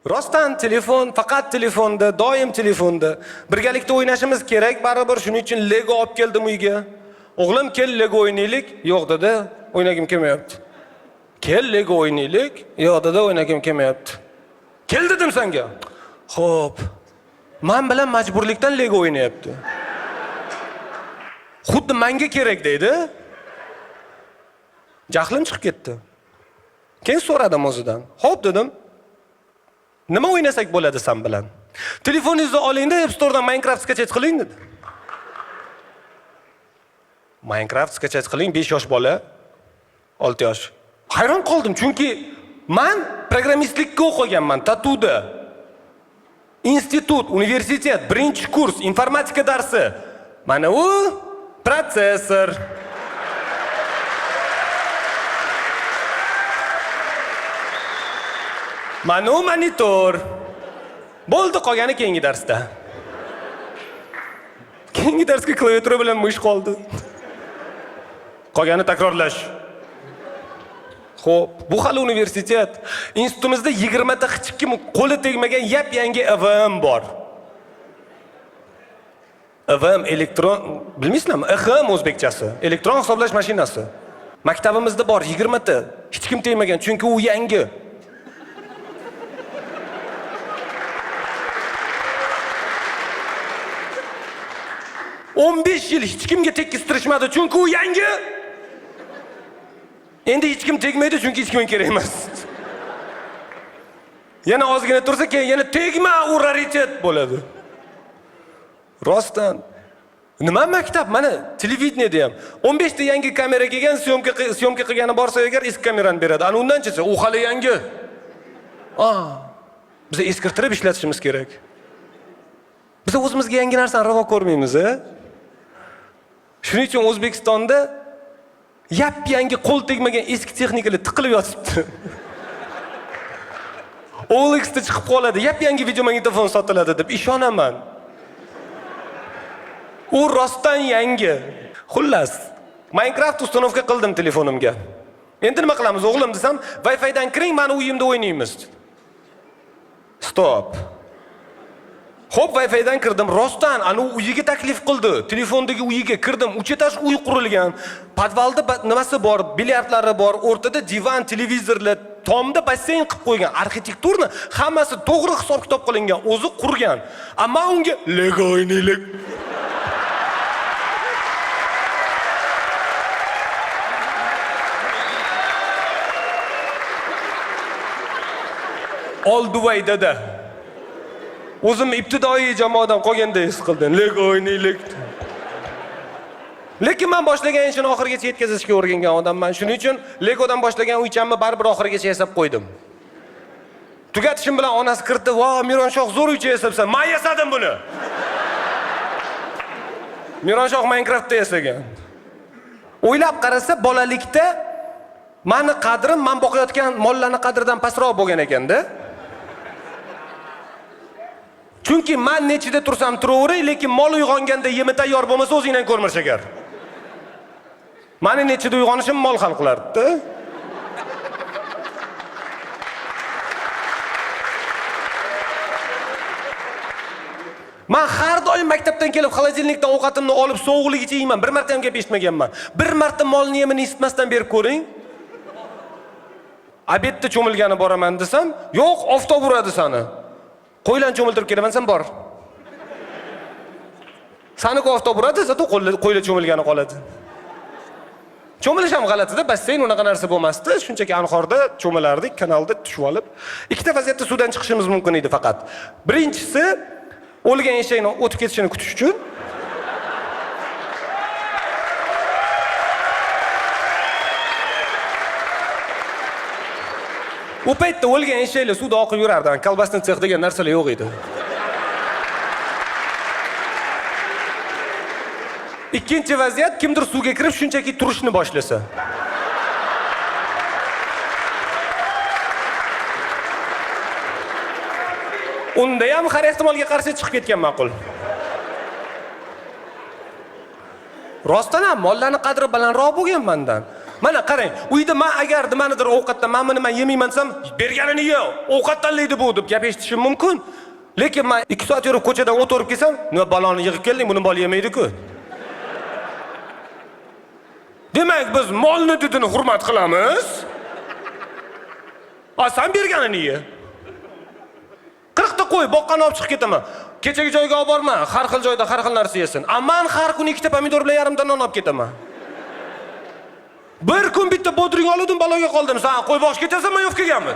Rostdan telefon, faqat telefonda, doim telefonda. Birgalikda o'ynashimiz kerak, baribir shuning uchun Lego olib keldim uyga. O'g'lim, kel Lego o'ynaylik. Yo'q dedi, o'ynagim kelmayapti. Kel Lego o'ynaylik. Yo'q dedi, o'ynagim kelmayapti. Kel dedim senga. Xo'p. Men bilan majburlikdan Lego o'ynayapti. Xuddi menga kerak deydi. Jahlim chiqib ketdi. Keyin so'radim o'zidan. Xo'p dedim. Nima o'ynasak bo'ladi sen bilan? Telefoningizni oling-da, App Store'dan Minecraft skachet qiling dedi. Minecraft skachet qiling, 5 yosh bola, 6 yosh. Hayron qoldim, chunki men programmistlikka o'qiganman, Tatuda. Institut, universitet, birinchi kurs, informatika darsi. Mana u protsessor. Mana u monitor. Bo'ldi, qolgani keyingi darsda. Keyingi darsga klaviatura bilan mush qoldi. Qolgani takrorlash. Xo'p, bu hali universitet. Institutimizda 20 ta hech kim qo'li tegmagan yap-yangi IVM bor. IVM elektron, bilmaysizlarmi? IVM o'zbekchasi, elektron hisoblash mashinasi. Maktabimizda bor 20 ta. Hech kim tegmagan, chunki u yangi. On 15 yil hech kimga tekkiztirishmadi, chunki u yangi. Endi hech kim tegmaydi, chunki hech kimga kerak emas. Yana ozgina tursa, keyin yana tegma, u raritet bo'ladi. Rostdan. Nima maktab? Mana televidenieda ham 15 ta yangi kamera kelgan, syomka qilgani borsa agar eski kamerani beradi. Ana undancha u hali yangi. Biz eskirtirib ishlatishimiz kerak. Biz o'zimizga yangi narsani ravo ko'rmaymiz, Shuning uchun O'zbekistonda yap-yangi qo'l tegmagan eski texnikalar tiqilib yotibdi. OLXda chiqib qoladi, yap-yangi videomagnitofon sotiladi deb ishonaman. U rostdan yangi. Xullas, Minecraft ustanovka qildim telefonimga. Endi nima qilamiz, o'g'lim desam, Wi-Fi dan kiring, meni uyimda o'ynaymiz. Stop. Xo'p, Wi-Fi dan kirdim, rostdan ana uyiga taklif qildi. Telefondagi uyiga kirdim, uch etash uy qurilgan. Podvalda nimasi bor, bilyardlari bor, o'rtada divan, televizorlar, tomda basseyn qilib qo'ygan. Arxitekturni hammasi to'g'ri hisob-kitob qilingan, o'zi qurgan. Ammo unga Lego o'ynaylik. Olduvay dedi. O'zim ibtidoiy jamoadan qolganday his qildim. Lego o'ynaylik. Lekin men boshlagan ishni oxirigacha yetkazishga o'rgangan odamman. Shuning uchun Legodan boshlagan uychamni baribir oxirigacha yasab qo'ydim. Tugatishim bilan onasi kirdi. "Vo, Mironshoh zo'r uycha yasabsan. Men yasadim buni." Mironshoh Minecraftda yasagan. O'ylab qarasa, bolalikda meni qadrim, men boqayotgan mollarning qadridan pastroq bo'lgan ekanda. Chunki men nechida tursam turaveray, lekin mol uyg'onganda yemi tayyor bo'lmasa o'zingdan ko'rmir shakar. Meni nechida uyg'onishim mol hal qilardi. Men har doim maktabdan kelib xolodilnikdan ovqatimni olib sovuqligicha yeyman. Bir marta ham gap eshitmaganman. Bir marta molni yemini isitmasdan berib ko'ring. Obedda cho'milgani boraman desam, yo'q, oftob uradi seni. Qo'ylan cho'miltirib kelaman, sen bor. Sani oftob uradi, zato qo'yla cho'milgani qoladi. Cho'milish ham g'alatida, basseyn unaqa narsa bo'lmasdi. Shunchaki anhorda cho'milardik, kanalda tushib olib. Ikkita vaziyatda suvdan chiqishimiz mumkin edi faqat. Birinchisi, o'lgan eshakning o'tib ketishini kutish uchun. U paytda o'lgan eshaklar suvda oqib yurardi. Kolbasni sex degan narsalar yo'q edi. Ikkinchi vaziyat, kimdir suvga kirib shunchaki turishni boshlasa. Unda ham har ehtimolga qarshi chiqib ketgan ma'qul. Rostdan ham mollarning qadri balandroq bo'lgan mendan. Mana qarang, uyda men agar nimanidir ovqatdan men buni yemayman desam, berganini ye, ovqat tanlaydi bu deb gap eshitishim mumkin. Lekin men 2 soat yurib ko'chadan o'tirib kelsam, nima baloni yig'ib kelding, buni bola yemaydi-ku. Demak, biz molni didini hurmat qilamiz. Sen berganini ye. 40 ta qo'y boqqani olib chiqib ketaman. Kechagi joyga olib borma, har xil joyda har xil narsa yesin. Men har kuni 2 ta pomidor bilan yarim ta non olib ketaman. Bir kun bitta bodring oldim, baloga qoldim. Sen qo'y boqib ketasanmi, yo'q kelganmi?